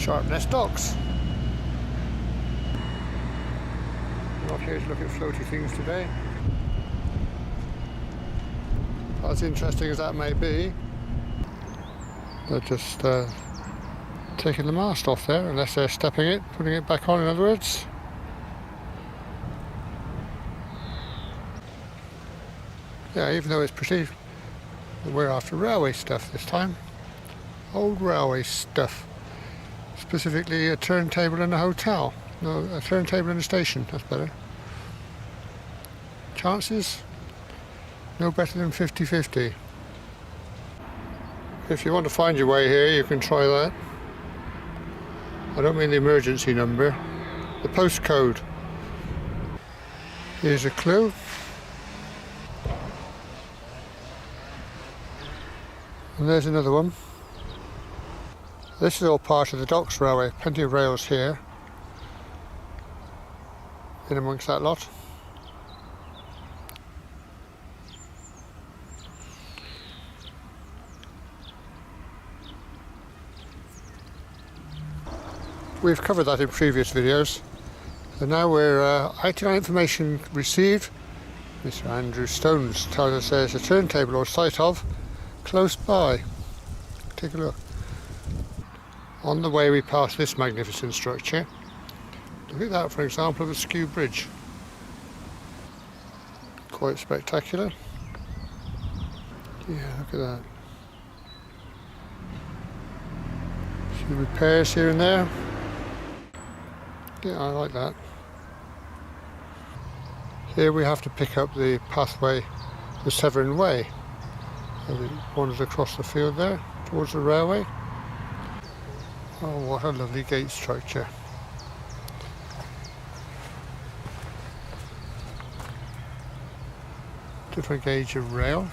Sharpness Docks. I'm not here to look at floaty things today. As interesting as that may be, they're just taking the mast off there, unless they're stepping it, putting it back on, in other words. Yeah, even though it's pretty, we're after railway stuff this time. Old railway stuff. Specifically a turntable in a hotel. No, a turntable in a station, that's better. Chances? No better than 50-50. If you want to find your way here, you can try that. I don't mean the emergency number, the postcode. Here's a clue. And there's another one. This is all part of the Docks Railway, plenty of rails here, in amongst that lot. We've covered that in previous videos, and now we're item information received. Mr. Andrew Stones tells us there's a turntable or site of close by. Take a look. On the way we pass this magnificent structure, look at that for example of a skew bridge. Quite spectacular. Yeah, look at that. A few repairs here and there. Yeah, I like that. Here we have to pick up the pathway, the Severn Way. It wanders across the field there, towards the railway. Oh, what a lovely gate structure. Different gauge of rail.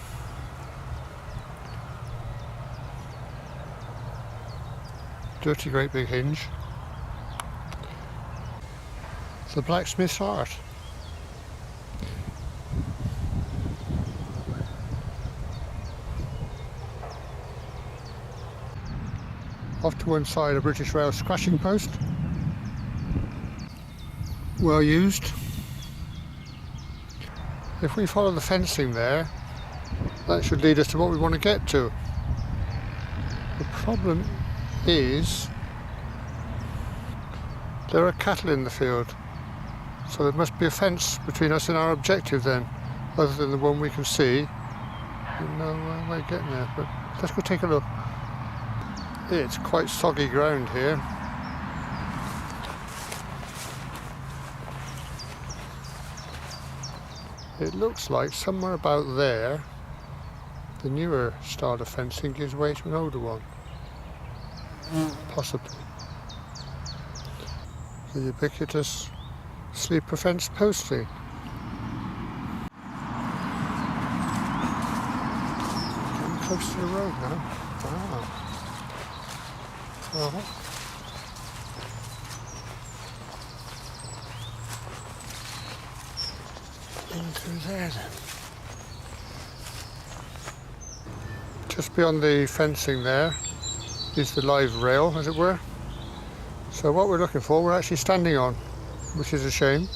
Dirty great big hinge. The blacksmith's art. Off to one side, a British Rail scratching post. Well used. If we follow the fencing there, that should lead us to what we want to get to. The problem is there are cattle in the field. So there must be a fence between us and our objective then, other than the one we can see. No way of getting there, but let's go take a look. It's quite soggy ground here. It looks like somewhere about there, the newer style of fencing gives way to an older one. Possibly. The ubiquitous sleeper fence posting. Getting close to the road now. Ah. Oh. In through there then. Just beyond the fencing there is the live rail, as it were. So what we're looking for, we're actually standing on, which is a shame,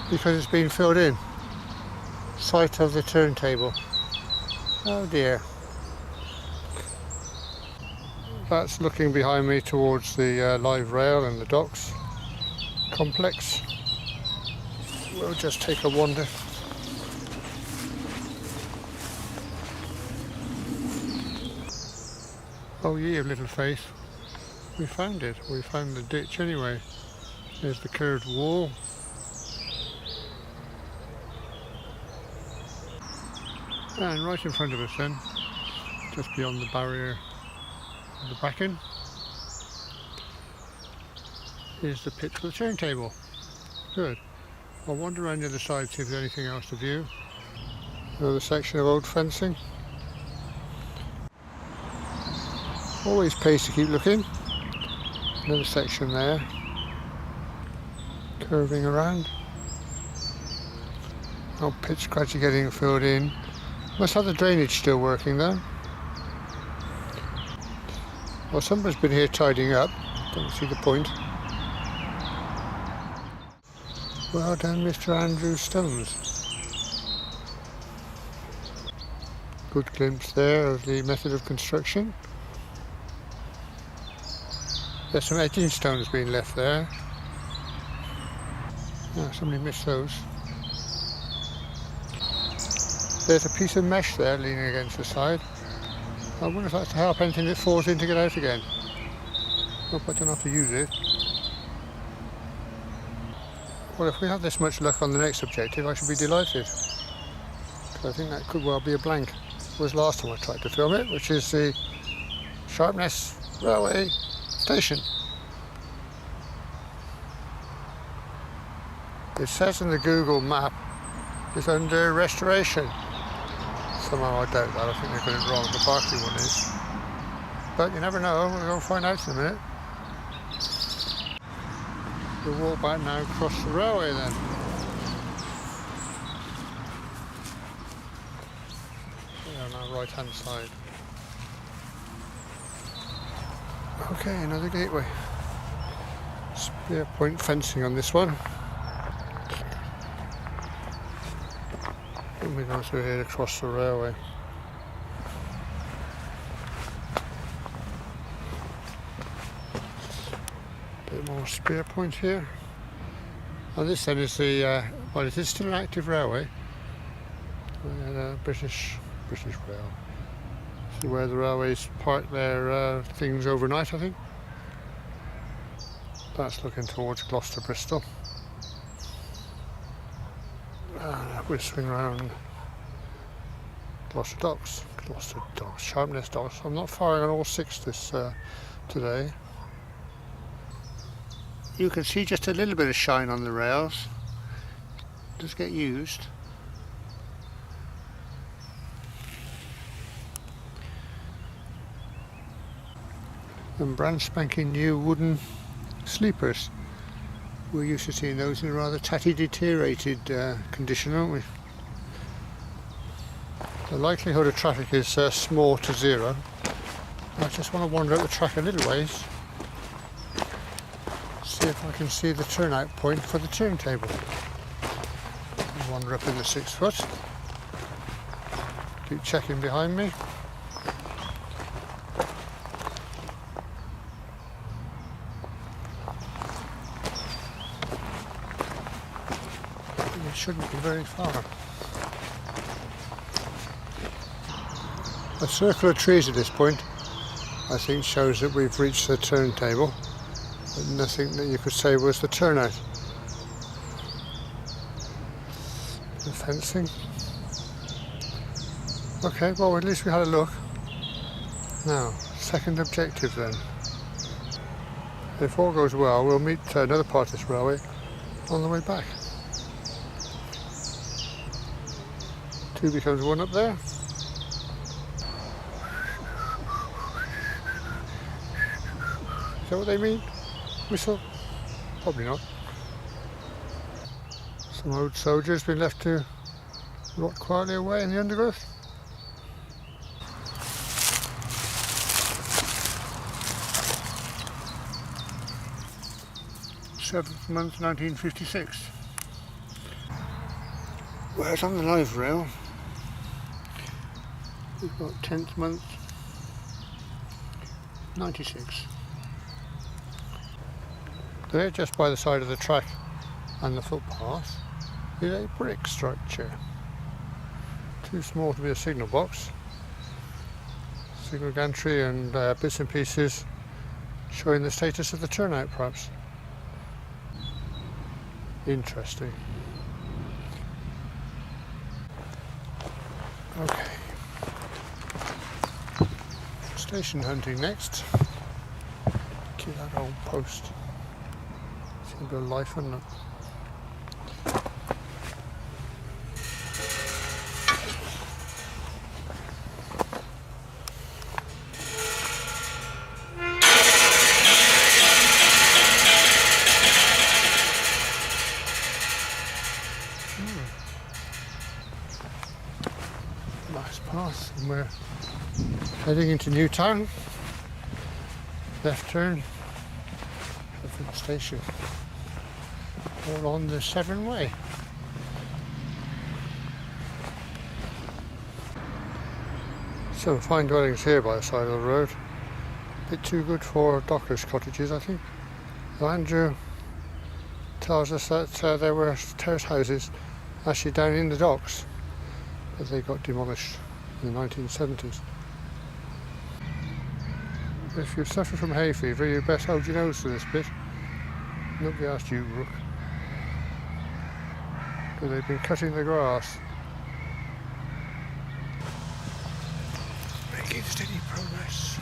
because it's been filled in. Site of the turntable. Oh dear. That's looking behind me towards the live rail and the docks complex. We'll just take a wander. Oh ye of little faith. We found it. We found the ditch anyway. There's the curved wall. And right in front of us then, just beyond the barrier of the bracken, is the pit for the turntable. Good. I'll wander around the other side, see if there's anything else to view. Another section of old fencing. Always pays to keep looking. Another section there, curving around. Old pit's gradually getting filled in. Must have the drainage still working though. Well, somebody's been here tidying up. Don't see the point. Well done, Mr. Andrew Stones. Good glimpse there of the method of construction. There's some edging stones being left there. Oh, somebody missed those. There's a piece of mesh there leaning against the side. I wonder if that's to help anything that falls in to get out again. Hope I don't have to use it. Well, if we have this much luck on the next objective, I should be delighted. I think that could well be a blank. It was last time I tried to film it, which is the Sharpness Railway Station. It says in the Google map it's under restoration. Somehow I doubt that. I think they got it wrong. The Barclay one is. But you never know. We'll go find out in a minute. We'll walk back now across the railway then. On our right hand side. Okay, another gateway. Spear point fencing on this one. And we can also head across the railway. Bit more spear point here. And this then is the, well, it is still an active railway. British Rail. See where the railways park their things overnight, I think. That's looking towards Gloucester, Bristol. We'll swing around Gloucester Docks, Sharpness Docks. I'm not firing on all six this today. You can see just a little bit of shine on the rails. It does get used. And brand spanking new wooden sleepers. We're used to seeing those in a rather tatty, deteriorated condition, aren't we? The likelihood of traffic is small to zero. I just want to wander up the track a little ways, see if I can see the turnout point for the turntable. Wander up in the 6 foot. Keep checking behind me. It shouldn't be very far. A circle of trees at this point, I think, shows that we've reached the turntable, but nothing that you could say was the turnout. The fencing. Okay, well, at least we had a look. Now, second objective then. If all goes well, we'll meet another part of this railway on the way back. 2 becomes 1 up there. Is that what they mean? Whistle? Probably not. Some old soldiers been left to rot quietly away in the undergrowth. Seventh month, 1956. Whereas on the live rail, we've got 10th month, 96. There, just by the side of the track and the footpath, is a brick structure. Too small to be a signal box. Signal gantry and bits and pieces showing the status of the turnout, perhaps. Interesting. Okay. Station hunting next. Keep that old post. Seems to be life in it. Nice path, and we're heading into Newtown. left turn, different station, all on the Severn Way. Some fine dwellings here by the side of the road, a bit too good for dockers' cottages, I think. So Andrew tells us that there were terrace houses actually down in the docks, but they got demolished in the 1970s. If you suffer from hay fever, you best hold your nose to this bit. Nobody asked you, Rook. Because they've been cutting the grass. Making steady progress.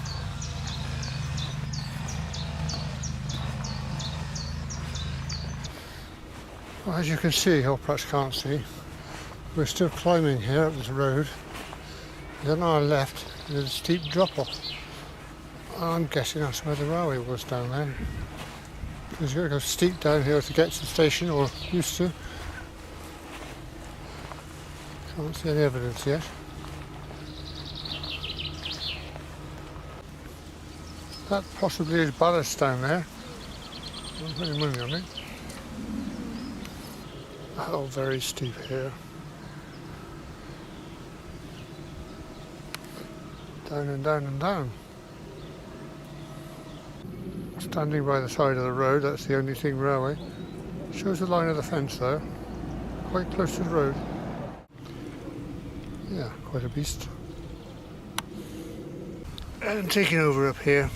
Well, as you can see, or perhaps can't see, we're still climbing here up this road. Then on our left, there's a steep drop-off. I'm guessing that's where the railway was down there. Because you've got to go steep down here to get to the station, or used to. Can't see any evidence yet. That possibly is ballast down there. I'm putting money on it. Oh, very steep here. Down and down and down. Standing by the side of the road, that's the only thing railway. Shows the line of the fence though, quite close to the road. Yeah, quite a beast. And taking over up here,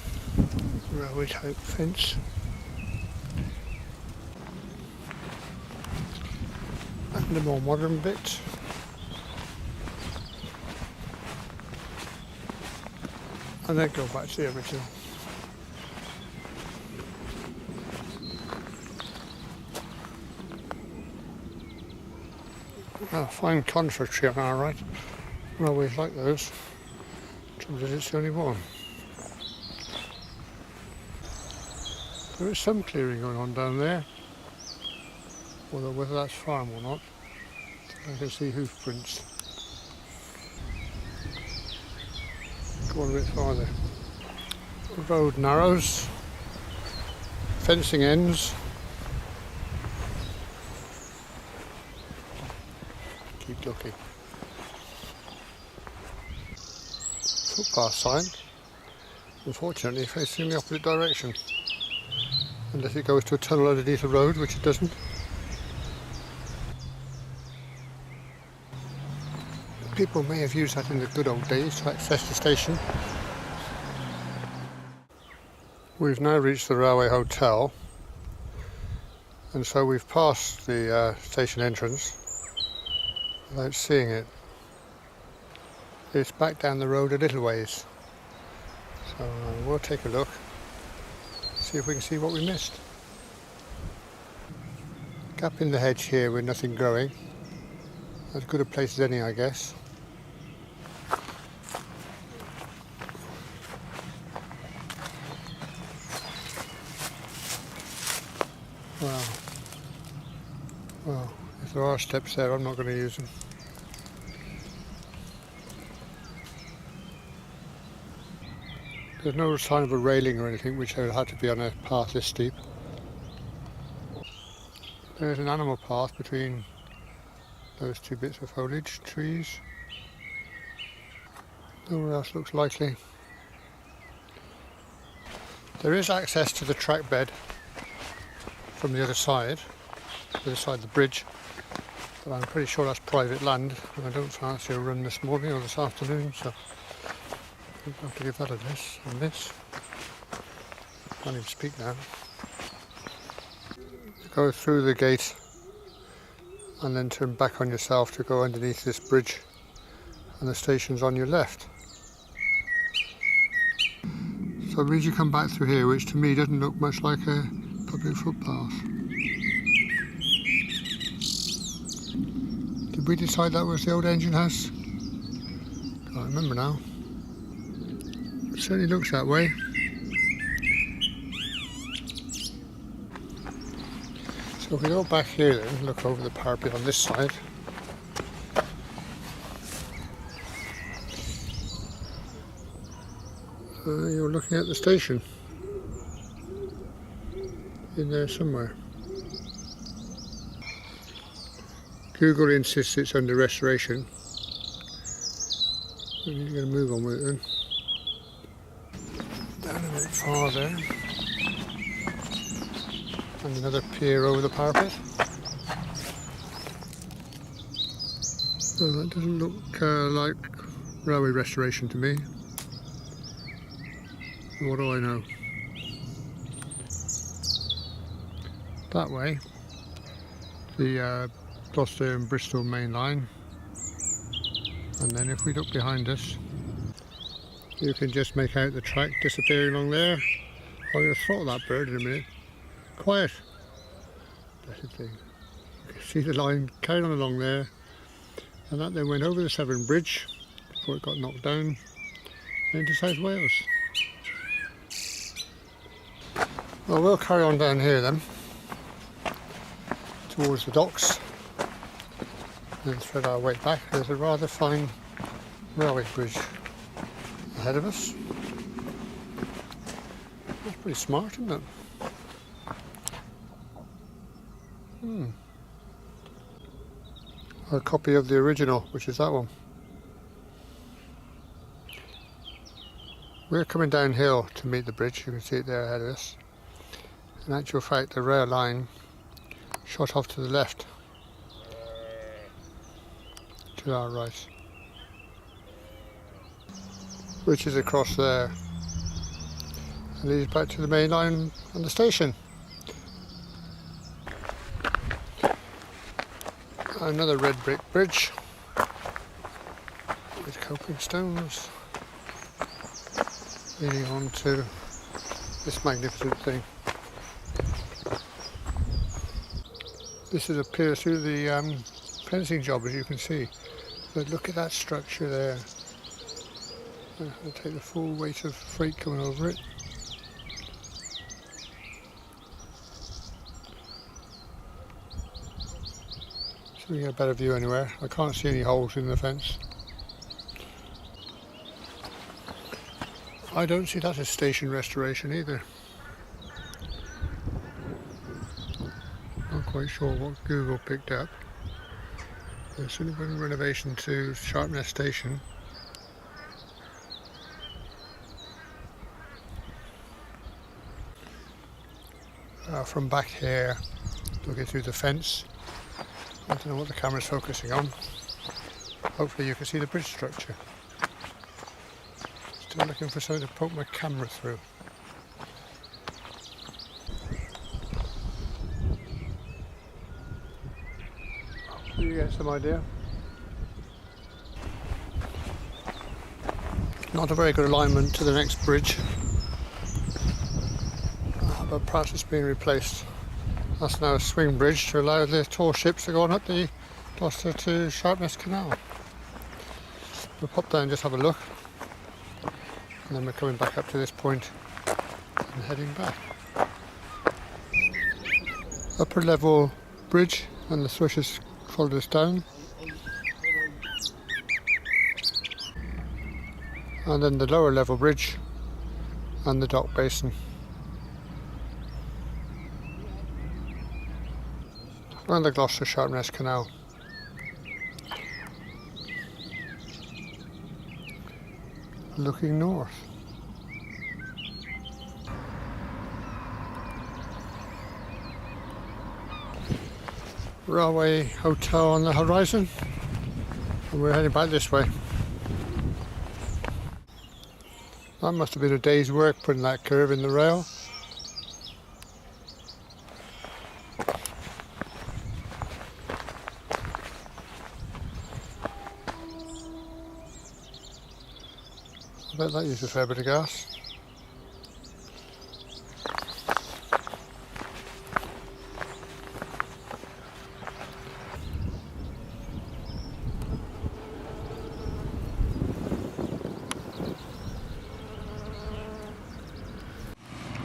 railway type fence. And the more modern bit. And then go back to the original. A fine conifer tree on our right. I always like those. Trouble is, it's the only one. There is some clearing going on down there. Although whether that's farm or not, I can see hoof prints. Go on a bit farther. The road narrows. Fencing ends. Keep looking. Footpath sign, unfortunately facing the opposite direction, unless it goes to a tunnel underneath the road, which it doesn't. People may have used that in the good old days to access the station. We've now reached the railway hotel, and so we've passed the station entrance without seeing it. It's back down the road a little ways, so we'll take a look, see if we can see what we missed. Gap in the hedge here with nothing growing, as good a place as any, I guess. Well, if there are steps there, I'm not going to use them. There's no sign of a railing or anything, which would have to be on a path this steep. There's an animal path between those two bits of foliage, trees. Nowhere else looks likely. There is access to the track bed from the other side of the bridge, but I'm pretty sure that's private land, and I don't fancy a run this morning or this afternoon, so I'll have to give that a miss. Can't even speak now. Go through the gate and then turn back on yourself to go underneath this bridge, and the station's on your left. So it means you come back through here, which to me doesn't look much like a public footpath. Did we decide that was the old engine house? Can't remember now. It certainly looks that way. So if we go back here then, look over the parapet on this side. You're looking at the station. in there somewhere. Google insists it's under restoration. We need to get a move on with it then. Down a bit farther. And another pier over the parapet. Well, that doesn't look like railway restoration to me. What do I know? That way, the Gloucester and Bristol main line, and then if we look behind us, you can just make out the track disappearing along there. I'm going to throttle that bird in a minute. Quiet. Blessed thing. You can see the line carrying on along there, and that then went over the Severn Bridge before it got knocked down into South Wales. Well, we'll carry on down here then, towards the docks, and thread our way back. There's a rather fine railway bridge ahead of us. That's pretty smart, isn't it? A copy of the original, which is that one. We're coming downhill to meet the bridge. You can see it there ahead of us. In actual fact, the rail line shot off to the left, to our right, which is across there, and leads back to the main line and the station. Another red brick bridge with coping stones leading on to this magnificent thing. This is a pier through the fencing job, as you can see. But look at that structure there. It'll take the full weight of freight coming over it. So we get a better view anywhere. I can't see any holes in the fence. I don't see that as station restoration either. Not quite sure what Google picked up. There's certainly been renovation to Sharpness Station. From back here, looking through the fence, I don't know what the camera's focusing on. Hopefully you can see the bridge structure. Still looking for something to poke my camera through. Hopefully you get some idea. Not a very good alignment to the next bridge, but perhaps it's being replaced. That's now a swing bridge to allow the tall ships to go on up the Gloucester to Sharpness Canal. We'll pop down and just have a look, and then we're coming back up to this point and heading back. Upper level bridge, and the thrushes followed us down. And then the lower level bridge and the dock basin. And the Gloucester Sharpness Canal. Looking north. Railway hotel on the horizon, and we're heading back this way. That must have been a day's work putting that curve in the rail. I bet that uses a fair bit of gas.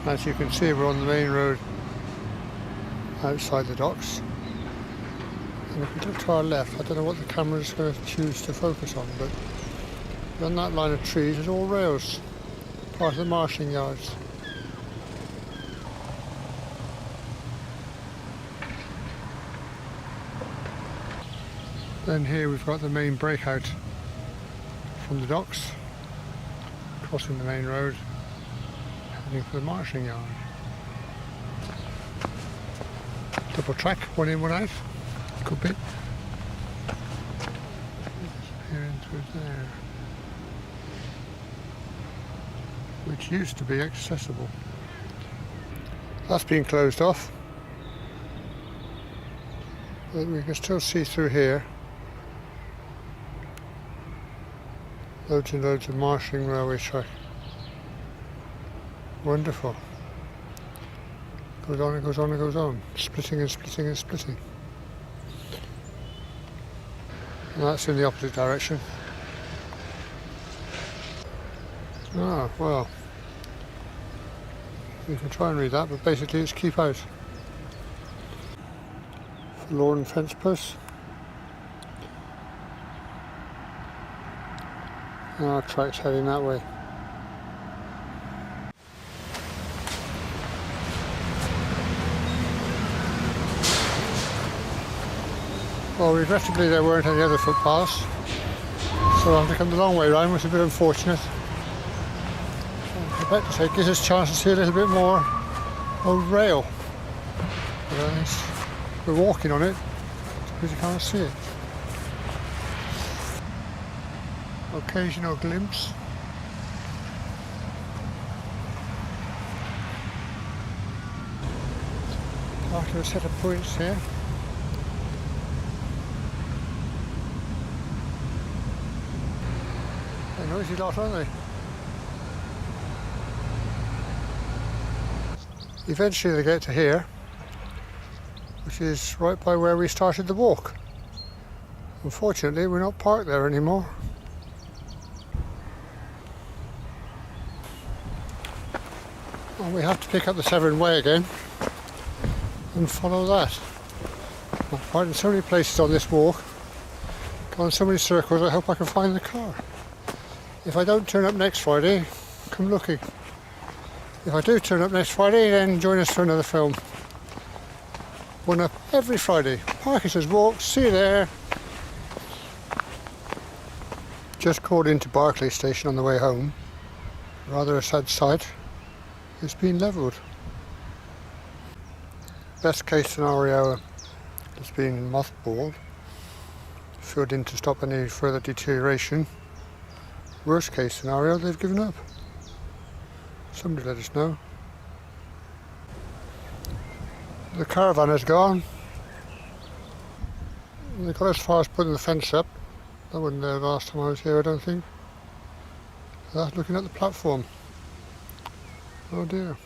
As you can see, we're on the main road outside the docks. And if we look to our left, I don't know what the camera is going to choose to focus on, but on that line of trees is all rails, part of the marshalling yards. Then here we've got the main breakout from the docks, crossing the main road, heading for the marshalling yard. Double track, one in, one out. Could be. Disappearing through there. Which used to be accessible. That's been closed off. But we can still see through here. Loads and loads of marshalling railway track. Wonderful. Goes on and goes on and goes on. Splitting and splitting and splitting. And that's in the opposite direction. Ah, well. You can try and read that, but basically it's keep out. Forlorn fence posts. And our track's heading that way. Well, regrettably there weren't any other footpaths, so I have to come the long way round, which is a bit unfortunate. I bet to say it gives us a chance to see a little bit more old rail. But at least we're walking on it because you can't see it. Occasional glimpse. After a set of points here. They're a noisy lot, aren't they? Eventually they get to here, which is right by where we started the walk. Unfortunately, we're not parked there anymore. And we have to pick up the Severn Way again and follow that. I've parked in so many places on this walk, gone so many circles, I hope I can find the car. If I don't turn up next Friday, come looking. If I do turn up next Friday, then join us for another film. One up every Friday. Parkinson's Walk, see you there. Just called into Barclay Station on the way home. Rather a sad sight. It's been levelled. Best case scenario, it's been mothballed, filled in to stop any further deterioration. Worst case scenario, they've given up. Somebody let us know. The caravan is gone. They got as far as putting the fence up. That wasn't there last time I was here, I don't think. That's looking at the platform. Oh dear.